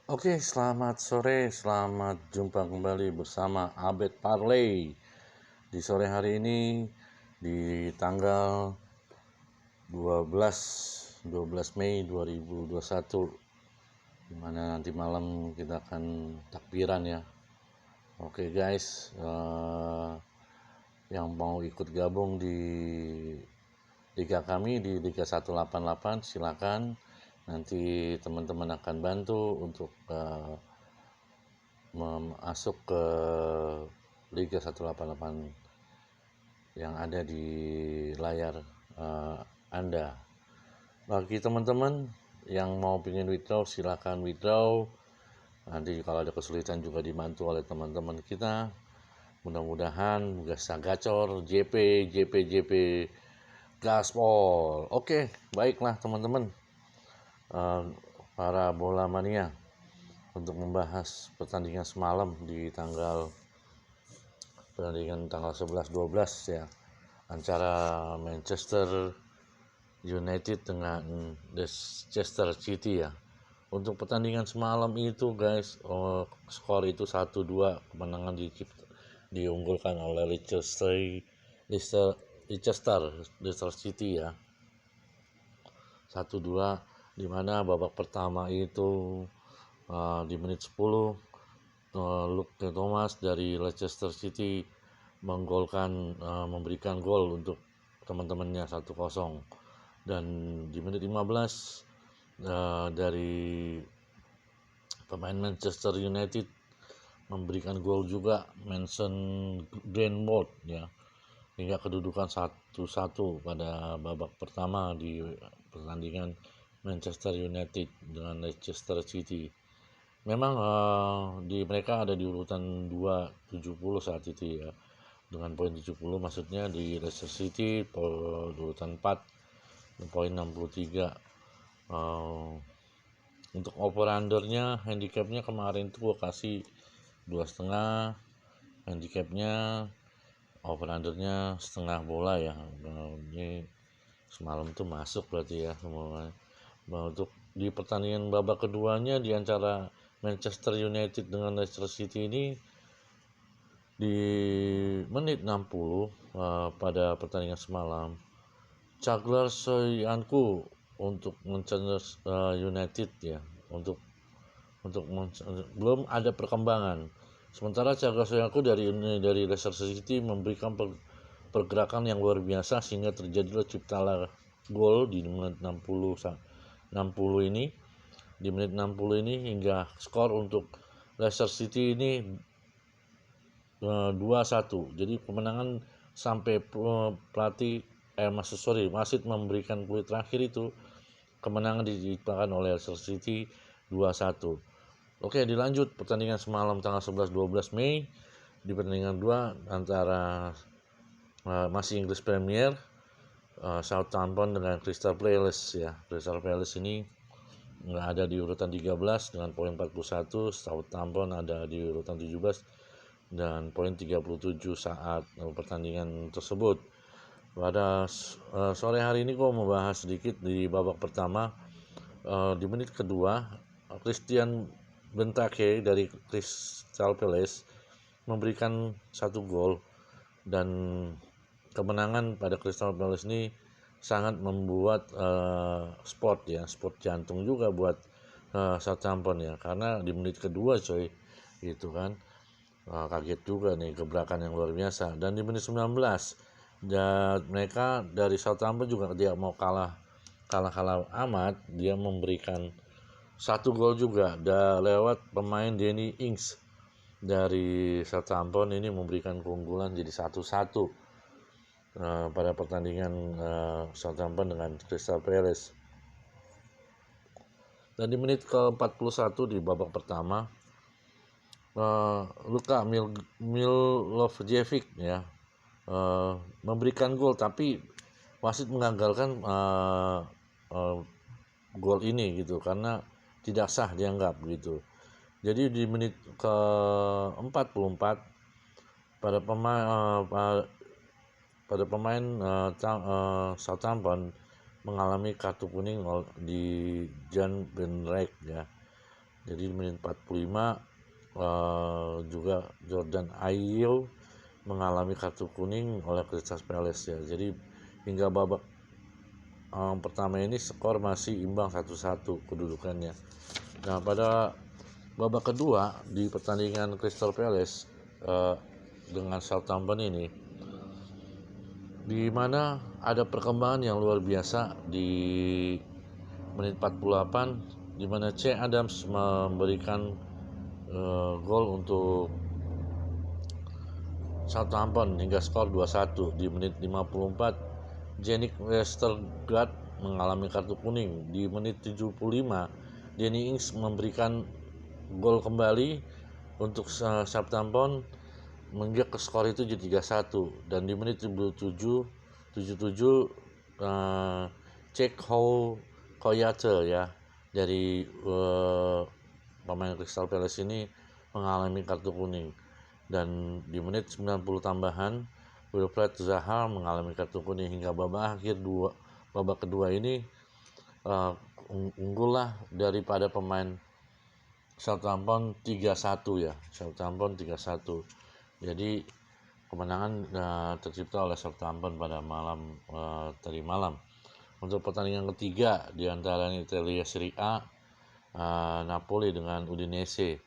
Oke, selamat sore, selamat jumpa kembali bersama Abed Parley di sore hari ini di tanggal 12 Mei 2021, dimana nanti malam kita akan takbiran ya. Oke guys, yang mau ikut gabung di liga kami di Liga 188 silakan. Nanti teman-teman akan bantu untuk masuk ke Liga 188 yang ada di layar Anda. Bagi teman-teman yang mau ingin withdraw, silakan withdraw. Nanti kalau ada kesulitan juga dibantu oleh teman-teman kita. Mudah-mudahan gasa gacor, JP gaspol. Oke, baiklah teman-teman, para bola mania, untuk membahas pertandingan semalam di pertandingan tanggal 11-12 ya, antara Manchester United dengan Leicester City ya. Untuk pertandingan semalam itu guys, skor itu 1-2, kemenangan diunggulkan oleh Leicester City ya, 1-2, di mana babak pertama itu di menit 10 Luke Thomas dari Leicester City memberikan gol untuk teman-temannya 1-0, dan di menit 15 dari pemain Manchester United memberikan gol juga, Mason Greenwood ya, hingga kedudukan 1-1 pada babak pertama di pertandingan Manchester United dengan Leicester City. Memang mereka ada di urutan 270 saat itu ya, dengan poin 70, maksudnya di Leicester City di urutan 4 poin 63. Untuk over undernya, handicapnya kemarin tuh gue kasih 2,5, handicapnya over undernya setengah bola ya. Ini semalam tuh masuk berarti ya semuanya. Untuk di pertandingan babak keduanya di antara Manchester United dengan Leicester City ini, di menit 60 pada pertandingan semalam, Caglar Soyanku untuk Manchester United ya, untuk belum ada perkembangan. Sementara Caglar Soyanku dari Leicester City memberikan pergerakan yang luar biasa sehingga terjadilah ciptalah gol di menit 60 ini. Di menit 60 ini hingga skor untuk Leicester City ini 2-1. Jadi kemenangan sampai pelatih wasit memberikan kulit terakhir itu, kemenangan diciptakan oleh Leicester City 2-1. Oke, dilanjut pertandingan semalam tanggal 11-12 Mei di pertandingan 2 antara masih English Premier, Southampton dengan Crystal Palace ya. Crystal Palace ini nggak ada di urutan 13 dengan poin 41, Southampton ada di urutan 17 dan poin 37 saat pertandingan tersebut. Pada sore hari ini gue mau bahas sedikit di babak pertama. Di menit kedua, Christian Benteke dari Crystal Palace memberikan 1 gol, dan kemenangan pada Crystal Palace ini sangat membuat sport jantung juga buat Southampton ya, karena di menit kedua itu kan kaget juga nih, gebrakan yang luar biasa. Dan di menit 19 dan mereka dari Southampton juga dia mau kalah amat, dia memberikan 1 gol juga lewat pemain Danny Ings dari Southampton, ini memberikan keunggulan jadi 1-1 pada pertandingan Southampton dengan Crystal Palace. Dan di menit ke-41 di babak pertama, Luka Milojevic ya memberikan gol, tapi wasit mengagalkan gol ini gitu karena tidak sah dianggap gitu. Jadi di menit ke-44 pada pemain Southampton mengalami kartu kuning di Jan Benrijk ya. Jadi di menit 45 juga Jordan Ayew mengalami kartu kuning oleh Crystal Palace ya. Jadi hingga babak pertama ini skor masih imbang 1-1 kedudukannya. Nah, pada babak kedua di pertandingan Crystal Palace dengan Southampton ini, di mana ada perkembangan yang luar biasa di menit 48, di mana C. Adams memberikan gol untuk Southampton hingga skor 2-1. Di menit 54, Jannik Westergaard mengalami kartu kuning. Di menit 75, Danny Ings memberikan gol kembali untuk Southampton menginjak ke skor itu jadi 3-1. Dan di menit 77 Cech Koyate ya dari pemain Crystal Palace ini mengalami kartu kuning. Dan di menit 90 tambahan Wilfried Zaha mengalami kartu kuning. Hingga babak kedua ini unggul lah daripada pemain Southampton 3-1 ya. Southampton 3-1. Jadi kemenangan tercipta oleh Southampton pada tadi malam. Untuk pertandingan ketiga di antaranya Italia Serie A, Napoli dengan Udinese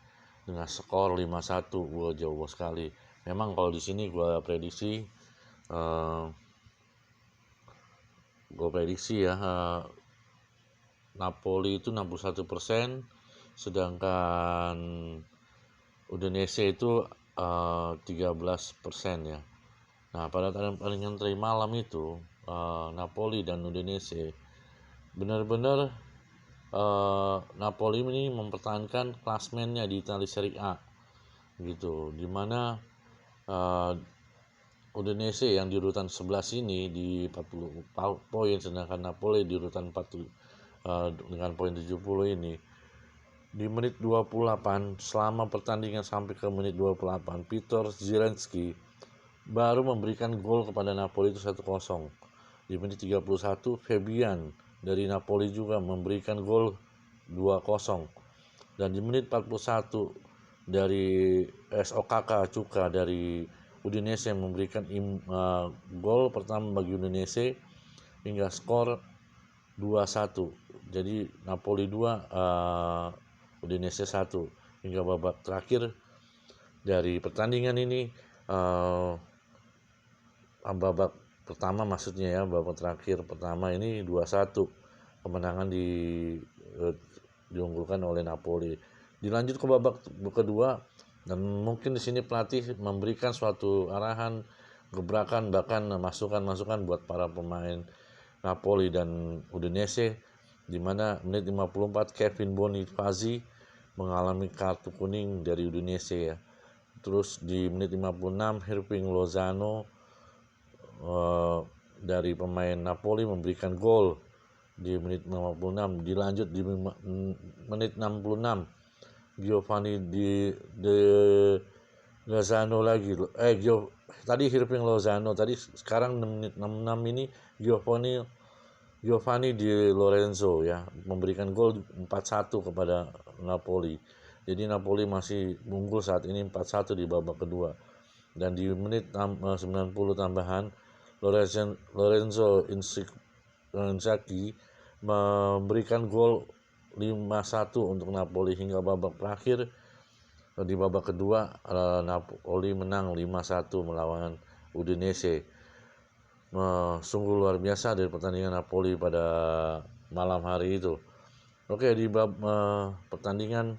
dengan skor 5-1. Jauh sekali. Memang kalau di sini gue prediksi ya, Napoli itu 61%, sedangkan Udinese itu 13% ya. Nah, pada pertandingan tadi malam itu Napoli dan Udinese benar-benar Napoli ini mempertahankan klasmennya di Italia Serie A gitu, dimana Udinese yang di urutan 11 ini di 40 poin, sedangkan Napoli di urutan 40 dengan poin 70 ini. Di menit 28 selama pertandingan sampai ke menit 28, Peter Zielinski baru memberikan gol kepada Napoli itu 1-0. Di menit 31 Fabian dari Napoli juga memberikan gol 2-0. Dan di menit 41 dari SOKK Cuka dari Udinese memberikan gol pertama bagi Udinese hingga skor 2-1. Jadi Napoli 2, Udinese 1. Hingga babak terakhir dari pertandingan ini, babak pertama maksudnya ya, babak terakhir pertama ini 2-1 kemenangan diunggulkan oleh Napoli. Dilanjut ke babak kedua, dan mungkin di sini pelatih memberikan suatu arahan, gebrakan, bahkan masukan-masukan buat para pemain Napoli dan Udinese, di mana menit 54 Kevin Bonifazi mengalami kartu kuning dari Udinese ya. Terus di menit 56 Hirving Lozano dari pemain Napoli memberikan gol di menit 56. Dilanjut di menit 66 Giovanni De Lozano lagi. Tadi Hirving Lozano, tadi sekarang menit 66 ini Giovanni Di Lorenzo ya memberikan gol 4-1 kepada Napoli. Jadi Napoli masih unggul saat ini 4-1 di babak kedua. Dan di menit 90 tambahan Lorenzo Inzaghi memberikan gol 5-1 untuk Napoli. Hingga babak terakhir di babak kedua Napoli menang 5-1 melawan Udinese. Sungguh luar biasa dari pertandingan Napoli pada malam hari itu. Oke, di pertandingan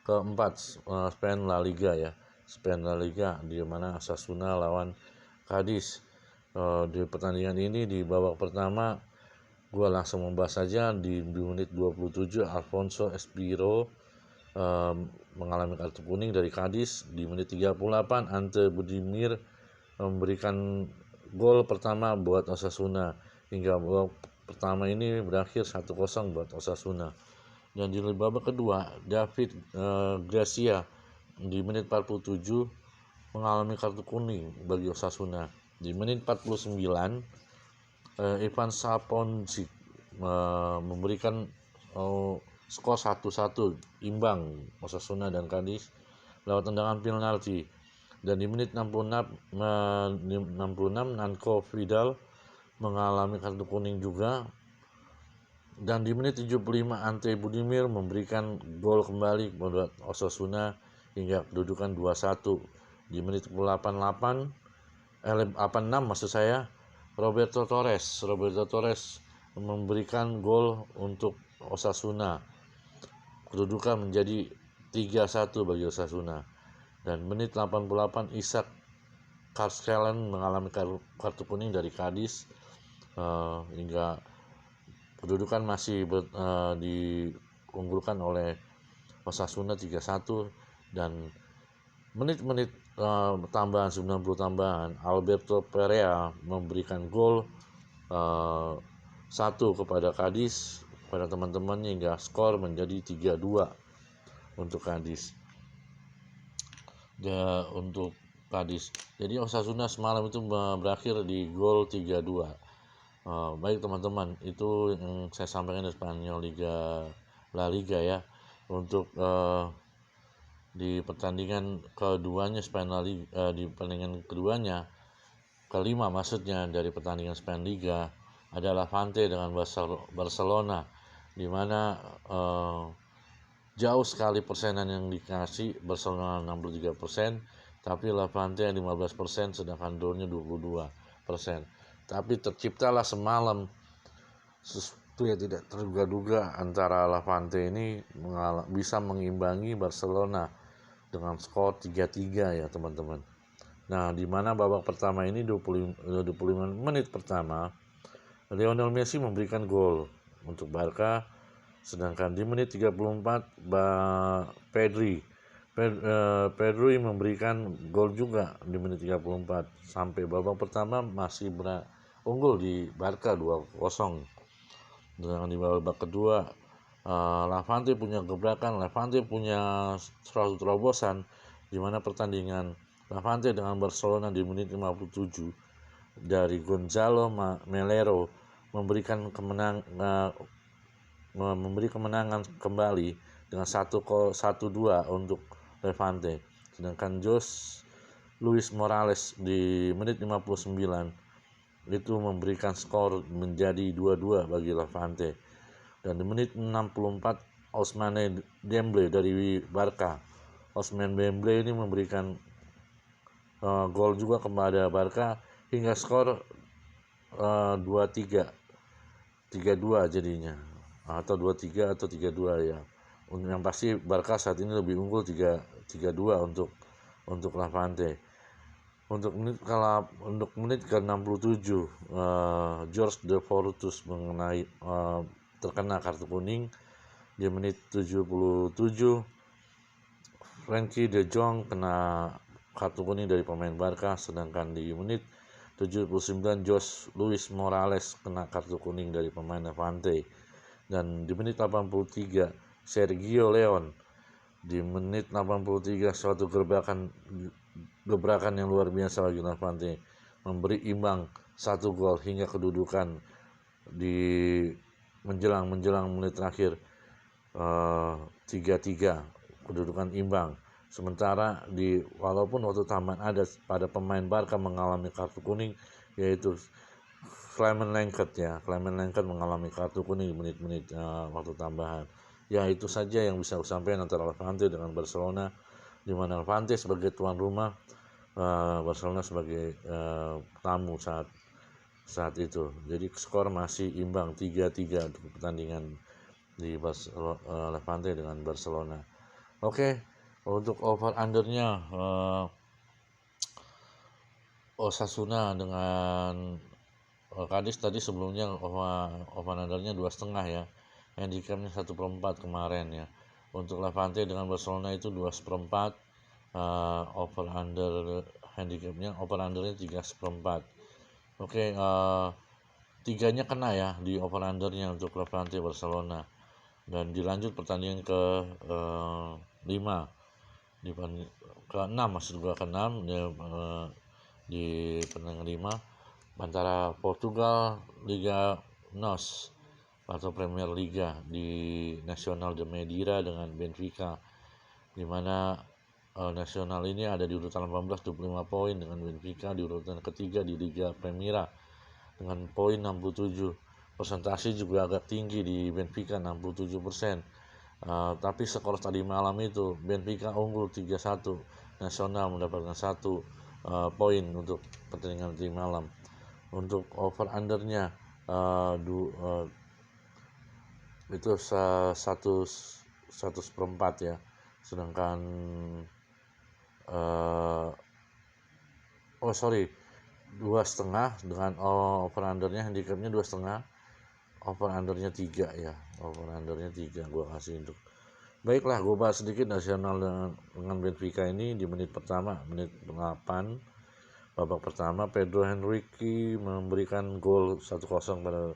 keempat Spain La Liga ya. Spain La Liga di mana Osasuna lawan Cadiz. Di pertandingan ini di babak pertama gue langsung membahas saja. Di menit 27 Alfonso Espiro mengalami kartu kuning dari Cadiz. Di menit 38 Ante Budimir memberikan gol pertama buat Osasuna. Hingga babak pertama ini berakhir 1-0 buat Osasuna. Dan di babak kedua David Gracia di menit 47 mengalami kartu kuning bagi Osasuna. Di menit 49 Ivan Saponjic memberikan skor 1-1 imbang Osasuna dan Cadiz lewat tendangan penalti. Dan di menit 66 Nanco Vidal mengalami kartu kuning juga. Dan di menit 75 Ante Budimir memberikan gol kembali kepada Osasuna hingga kedudukan 2-1. Di menit 86 maksud saya, Roberto Torres memberikan gol untuk Osasuna. Kedudukan menjadi 3-1 bagi Osasuna. Dan menit 88 Ishak Karskelen mengalami kartu kuning dari Cadiz hingga kedudukan masih diunggulkan oleh Osasuna 3-1. Dan menit-menit tambahan 90 tambahan Alberto Perea memberikan gol 1 kepada Cadiz, kepada teman-temannya, hingga skor menjadi 3-2 untuk Cadiz. Untuk Cadiz. Jadi Osasuna semalam itu berakhir di gol 3-2. Baik teman-teman, itu yang saya sampaikan dari Spanyol La Liga ya. Untuk di pertandingan keduanya di pertandingan keduanya, kelima maksudnya, dari pertandingan Spanyol Liga adalah Levante dengan Barcelona, di mana jauh sekali persenan yang dikasih. Barcelona 63%, tapi Levante 15%, sedangkan Dortmund 22%. Tapi terciptalah semalam sesuatu yang tidak terduga-duga antara Levante ini bisa mengimbangi Barcelona dengan skor 3-3 ya teman-teman. Nah, di mana babak pertama ini 25 menit pertama Lionel Messi memberikan gol untuk Barca. Sedangkan di menit 34 Pedri memberikan gol juga di menit 34. Sampai babak pertama masih unggul di Barca 2-0. Sedangkan di babak kedua Levante punya gebrakan, Levante punya suatu terobosan, di mana pertandingan Levante dengan Barcelona di menit 57 dari Gonzalo Melero memberi kemenangan kembali dengan 1-2 untuk Levante. Sedangkan Luis Morales di menit 59 itu memberikan skor menjadi 2-2 bagi Levante. Dan di menit 64 Ousmane Dembélé dari Barca. Ousmane Dembélé ini memberikan gol juga kepada Barca hingga skor 2-3, 3-2 jadinya, atau 2-3 atau 3-2 ya. Yang pasti Barca saat ini lebih unggul 3-2 untuk Levante. Untuk menit ke-67 George De Fortus terkena kartu kuning. Di menit 77 Frenkie de Jong kena kartu kuning dari pemain Barca. Sedangkan di menit 79 Luis Morales kena kartu kuning dari pemain Levante. Dan di menit 83 Sergio Leon di menit 83 suatu gebrakan yang luar biasa bagi Levante, memberi imbang 1 gol hingga kedudukan di menjelang menit terakhir 3-3, kedudukan imbang. Sementara walaupun waktu tambahan ada pada pemain Barca mengalami kartu kuning, yaitu Clement Lenglet mengalami kartu kuning di menit-menit waktu tambahan. Ya, itu saja yang bisa saya sampaikan antara Levante dengan Barcelona, di mana Levante sebagai tuan rumah, Barcelona sebagai tamu saat itu. Jadi skor masih imbang 3-3 untuk pertandingan di Levante dengan Barcelona. Oke, untuk over undernya Osasuna dengan Cadiz tadi sebelumnya over undernya 2,5 ya. Handicapnya 1/4 kemarin ya. Untuk Levante dengan Barcelona itu 2/4. Over under handicapnya, over undernya 3/4. Oke, tiganya kena ya di over undernya untuk Levante Barcelona. Dan dilanjut pertandingan ke 5 ke-6 maksud gua ke-6 di pertandingan 5 antara Portugal Liga NOS atau Premier Liga di Nacional de Madeira dengan Benfica, di mana Nacional ini ada di urutan 18 25 poin dengan Benfica di urutan ketiga di Liga Primera dengan poin 67. Persentase juga agak tinggi di Benfica 67%. Tapi skor tadi malam itu Benfica unggul 3-1, Nacional mendapatkan 1 poin untuk pertandingan tadi malam. Untuk over undernya itu 1/4 ya, sedangkan sorry 2,5 dengan over undernya handicapnya 2,5, over undernya 3 ya, over undernya 3 gue kasih untuk. Baiklah, gue bahas sedikit Nacional dengan Benfica ini. Di menit pertama, menit 8 babak pertama, Pedro Henrique memberikan gol 1-0 pada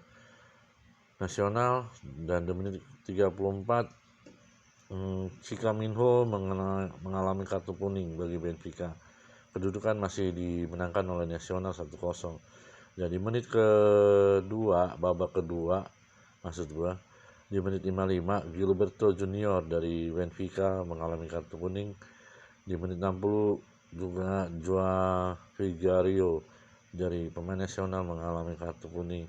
Nacional, dan di menit 34 Chica Minho mengalami kartu kuning bagi Benfica. Kedudukan masih dimenangkan oleh Nacional 1-0. Jadi menit kedua, babak kedua maksud gua, di menit 55 Gilberto Junior dari Benfica mengalami kartu kuning. Di menit 60 juga Joao Vigario dari pemain Nacional mengalami kartu kuning.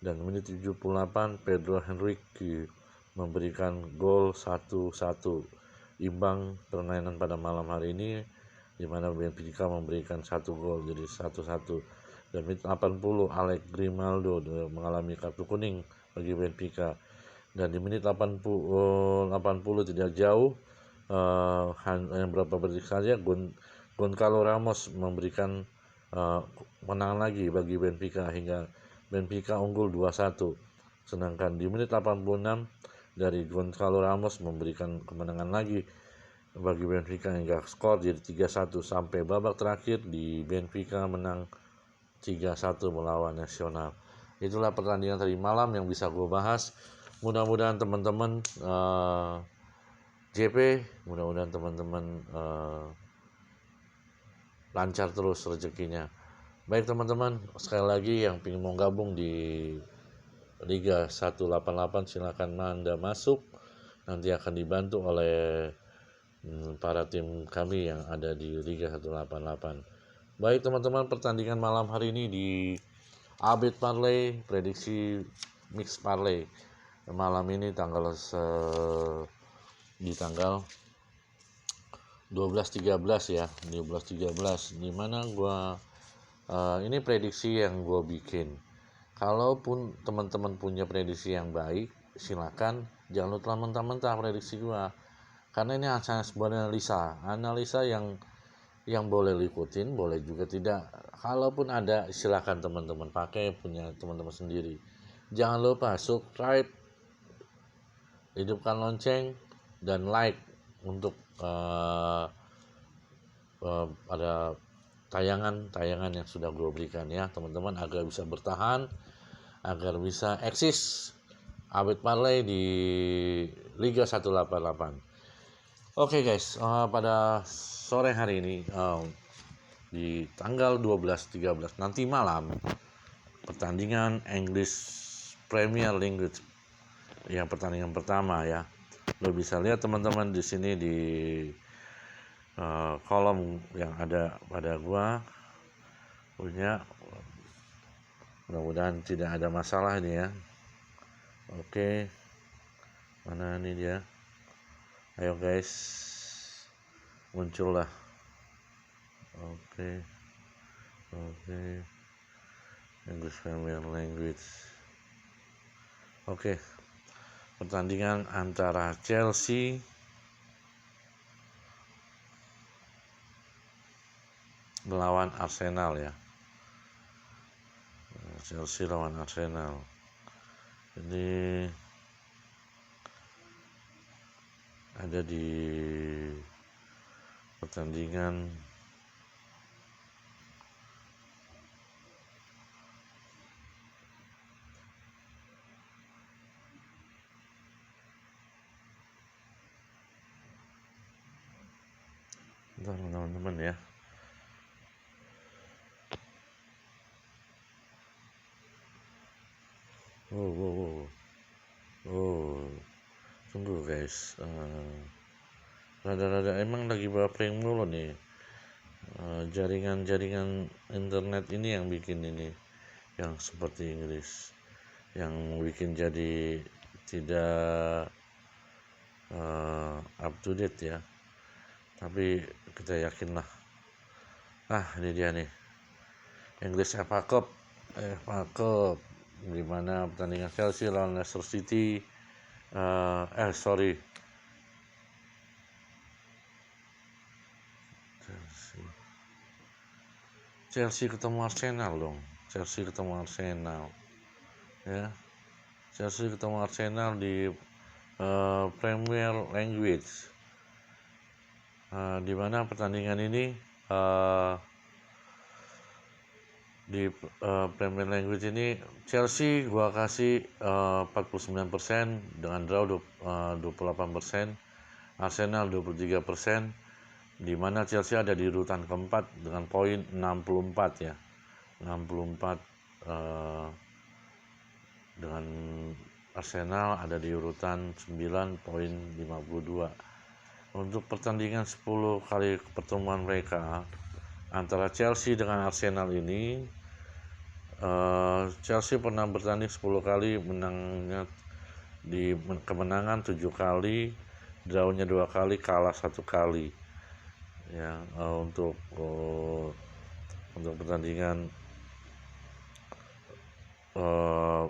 Dan menit 78 Pedro Henrique memberikan gol 1-1 imbang permainan pada malam hari ini, di mana Benfica memberikan 1 gol jadi 1-1. Dan menit 80 Alex Grimaldo mengalami kartu kuning bagi Benfica. Dan di menit 80 tidak jauh, yang berapa detik saja, Goncalo Ramos memberikan kemenangan lagi bagi Benfica hingga Benfica unggul 2-1. Sedangkan di menit 86 dari Goncalo Ramos memberikan kemenangan lagi bagi Benfica hingga skor jadi 3-1 sampai babak terakhir di Benfica menang 3-1 melawan Nacional. Itulah pertandingan tadi malam yang bisa gue bahas. Mudah-mudahan teman-teman JP, mudah-mudahan teman-teman lancar terus rezekinya. Baik teman-teman, sekali lagi yang ingin mau gabung di Liga 188 silakan Anda masuk. Nanti akan dibantu oleh para tim kami yang ada di Liga 188. Baik teman-teman, pertandingan malam hari ini di Update Parlay, prediksi mix parlay malam ini di tanggal 12-13 ya, 12-13, dimana ini prediksi yang gue bikin. Kalaupun teman-teman punya prediksi yang baik, silakan, jangan lupa mentah-mentah prediksi gue, karena ini hanya sebuah analisa yang boleh diikutin, boleh juga tidak. Kalaupun ada, silakan teman-teman pakai punya teman-teman sendiri. Jangan lupa subscribe, hidupkan lonceng, dan like untuk pada tayangan yang sudah gue berikan ya teman-teman, agar bisa bertahan, agar bisa eksis Update Parlay di Liga 188. Oke guys, pada sore hari ini di tanggal 12-13 nanti malam, pertandingan English Premier League yang pertandingan pertama ya. Lo bisa lihat teman-teman di sini di kolom yang ada pada gua punya. Mudah-mudahan tidak ada masalah ini ya. Oke, mana ini dia? Ayo guys, muncullah. Oke, English Premier Language. Oke, pertandingan antara Chelsea melawan Arsenal ya. Chelsea lawan Arsenal. Ini ada di pertandingan teman-teman ya. Wow. Guys, rada-rada emang lagi buffering mulu nih. Jaringan-jaringan internet ini yang bikin ini, yang seperti Inggris, yang bikin jadi tidak up to date ya. Tapi kita yakin lah. Ini dia nih, English FA Cup, di mana pertandingan Chelsea lawan Leicester City. Chelsea ketemu Arsenal dong. Chelsea ketemu Arsenal ya. Chelsea ketemu Arsenal di Premier Language, di mana pertandingan ini di Premier Language ini Chelsea gua kasih 49% dengan draw 28%, Arsenal 23%, di mana Chelsea ada di urutan keempat dengan poin 64 ya. 64 dengan Arsenal ada di urutan 9 poin 52. Untuk pertandingan 10 kali pertemuan mereka antara Chelsea dengan Arsenal ini, Chelsea pernah bertanding 10 kali, menangnya di kemenangan 7 kali, drawnya 2 kali, kalah 1 kali ya. Untuk pertandingan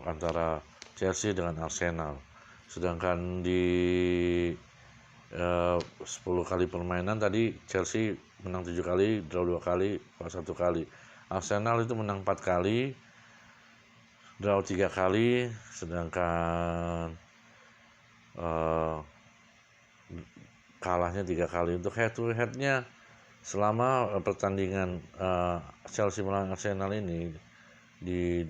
antara Chelsea dengan Arsenal. Sedangkan di 10 kali permainan tadi Chelsea menang 7 kali, draw 2 kali, kalah 1 kali. Arsenal itu menang 4 kali, draw 3 kali, sedangkan kalahnya 3 kali. Untuk head to headnya selama pertandingan Chelsea melawan Arsenal ini, di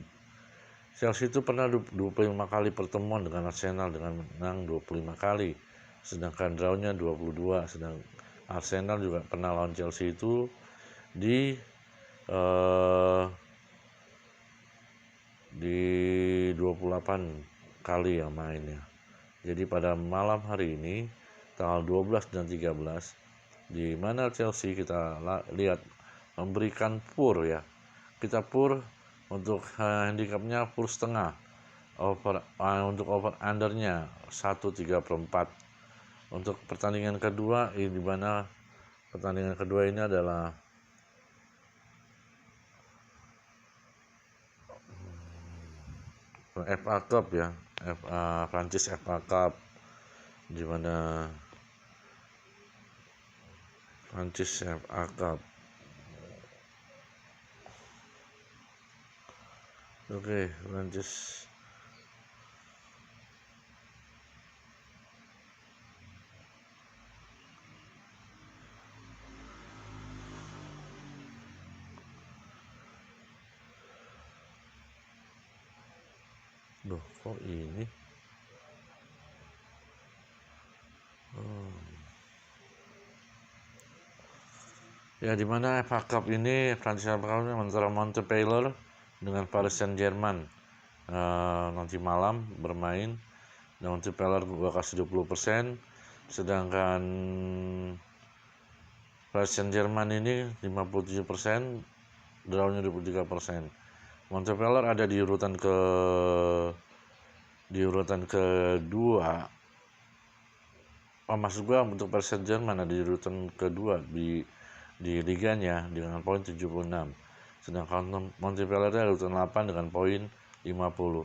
Chelsea itu pernah 25 kali pertemuan dengan Arsenal dengan menang 25 kali, sedangkan drawnya 22. Sedang Arsenal juga pernah lawan Chelsea itu di 28 kali yang mainnya. Jadi pada malam hari ini tanggal 12 dan 13, di mana Chelsea kita lihat memberikan pur ya. Kita pur untuk handicapnya pur setengah, untuk over undernya 1/3/4. Untuk pertandingan kedua, di mana pertandingan kedua ini adalah FA Cup ya, Prancis FA Cup, di mana Prancis FA Cup. Oke, Prancis. Loh, kok ini? Ya, di mana FA Cup ini, Prancis FA Cup ini antara Montpellier dengan Paris Saint-Germain nanti malam bermain. Dan Montpellier gua kasih 20%, sedangkan Paris Saint-Germain ini 57%, drawnya 23%. Montpellier ada di urutan kedua. Maksud gua untuk Paris Saint-Germain ada di urutan kedua di liganya dengan poin 76. Sedangkan Montpellier ada di urutan 8 dengan poin 50.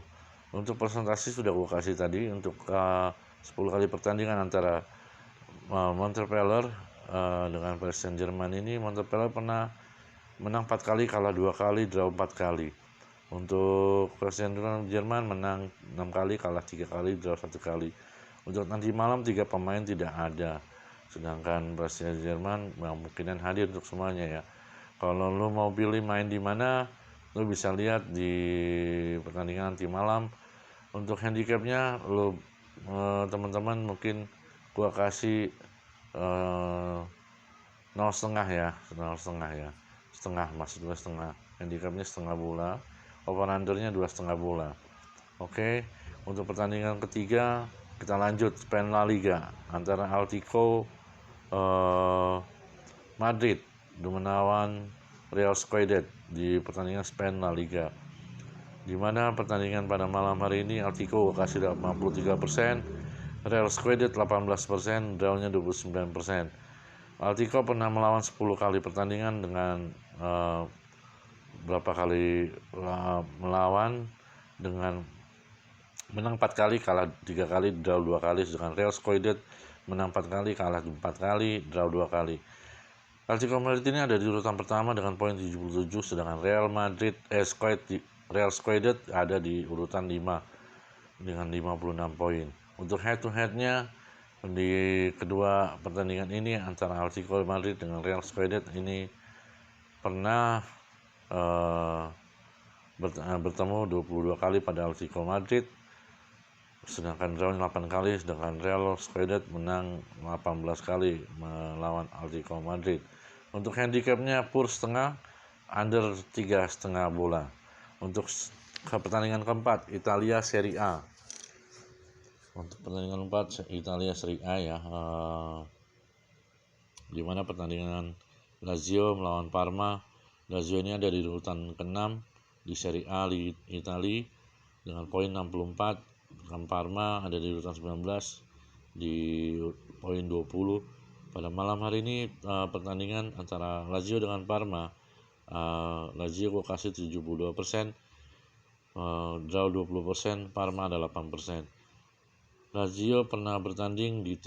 Untuk presentasi sudah gue kasih tadi. Untuk 10 kali pertandingan antara Montpellier dengan Paris Saint-Germain ini, Montpellier pernah menang 4 kali, kalah 2 kali, draw 4 kali. Untuk Paris Saint-Germain menang 6 kali, kalah 3 kali, draw 1 kali. Untuk nanti malam 3 pemain tidak ada. Sedangkan Paris Saint-Germain kemungkinan hadir untuk semuanya ya. Kalau lo mau pilih main di mana, lo bisa lihat di pertandingan nanti malam. Untuk handicapnya lo teman-teman mungkin gua kasih 0,5 ya, 0,5 ya, setengah, maksud gua setengah. Handicapnya setengah bola, over undernya 2,5 bola. Oke. Untuk pertandingan ketiga Kita lanjut Spain La Liga antara Atletico Madrid melawan Real Sociedad di pertandingan Spain La Liga, di mana pertandingan pada malam hari ini Atletico kasih 53%, Real Sociedad 18%, drawnya 29%. Atletico pernah melawan 10 kali pertandingan dengan berapa kali melawan dengan menang 4 kali, kalah 3 kali, draw 2 kali, sedangkan Real Sociedad menang 4 kali, kalah 4 kali, draw 2 kali. Atletico Madrid ini ada di urutan pertama dengan poin 77, sedangkan Real Sociedad ada di urutan 5 dengan 56 poin. Untuk head to headnya di kedua pertandingan ini antara Atletico Madrid dengan Real Sociedad ini pernah bertemu 22 kali pada Atletico Madrid, sedangkan draw 8 kali, sedangkan Real Sociedad menang 18 kali melawan Atletico Madrid. Untuk handicapnya pur setengah, under 3,5 bola. Untuk pertandingan keempat Italia Serie A. Untuk pertandingan keempat Italia Serie A ya, di mana pertandingan Lazio melawan Parma. Lazio ini ada di urutan ke-6 di Serie A di Italia dengan poin 64. Parma ada di urutan 19 di poin 20. Pada malam hari ini pertandingan antara Lazio dengan Parma, Lazio gue kasih 72%, draw 20%, Parma ada 8%. Lazio pernah bertanding di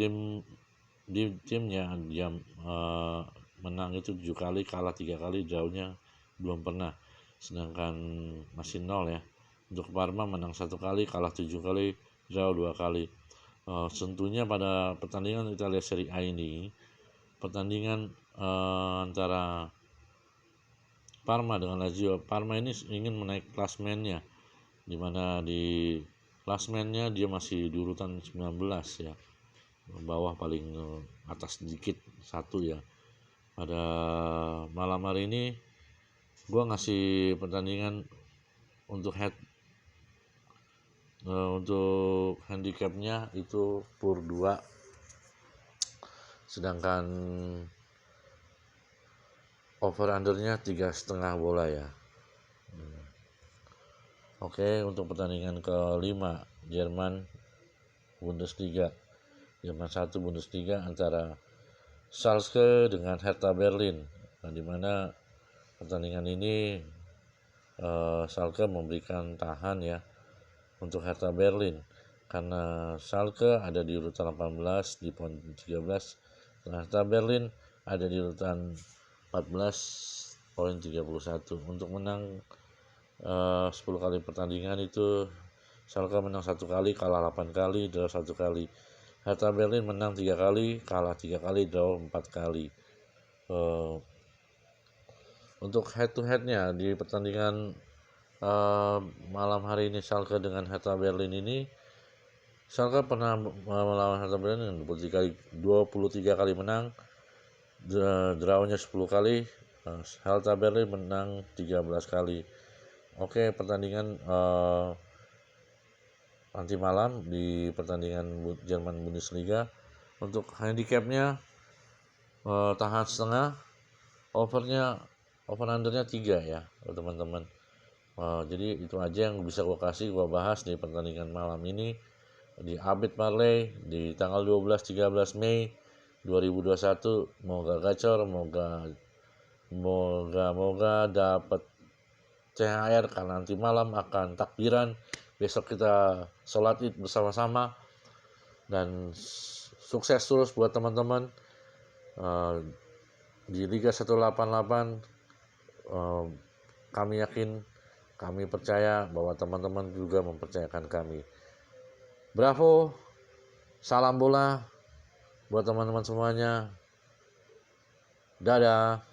timnya dia menang itu 7 kali, kalah 3 kali, drawnya belum pernah, sedangkan masih 0 ya. Untuk Parma menang 1 kali, kalah 7 kali, draw 2 kali. Tentunya pada pertandingan Italia Serie A ini, pertandingan antara Parma dengan Lazio, Parma ini ingin menaik klasmennya, di mana di klasmennya dia masih di urutan 19 ya, bawah paling atas sedikit satu ya. Pada malam hari ini gue ngasih pertandingan untuk untuk handicapnya itu pur 2, sedangkan over undernya 3,5 bola ya. Oke, untuk pertandingan kelima Jerman Bundesliga, Jerman 1 Bundesliga antara Schalke dengan Hertha Berlin. Nah, di mana pertandingan ini Schalke memberikan tahan ya untuk Hertha Berlin, karena Schalke ada di urutan 18 di poin 13, dan Hertha Berlin ada di urutan 14 poin 31. Untuk menang 10 kali pertandingan itu Schalke menang 1 kali, kalah 8 kali, draw 1 kali. Hertha Berlin menang 3 kali, kalah 3 kali, draw 4 kali. Untuk head to headnya di pertandingan malam hari ini Schalke dengan Hertha Berlin ini, Schalke pernah melawan Hertha Berlin 23 kali menang, drawnya 10 kali, Hertha Berlin menang 13 kali. Oke, pertandingan nanti malam di pertandingan Jerman Bundesliga, untuk handicapnya tahan setengah, over undernya 3 ya teman-teman. Jadi itu aja yang bisa gue bahas di pertandingan malam ini di Update Parlay di tanggal 12-13 Mei 2021. Moga gacor, moga dapat THR, karena nanti malam akan takbiran. Besok kita sholat Id bersama-sama, dan sukses terus buat teman-teman di Liga 188. Kami yakin, kami percaya bahwa teman-teman juga mempercayakan kami. Bravo, salam bola buat teman-teman semuanya. Dadah.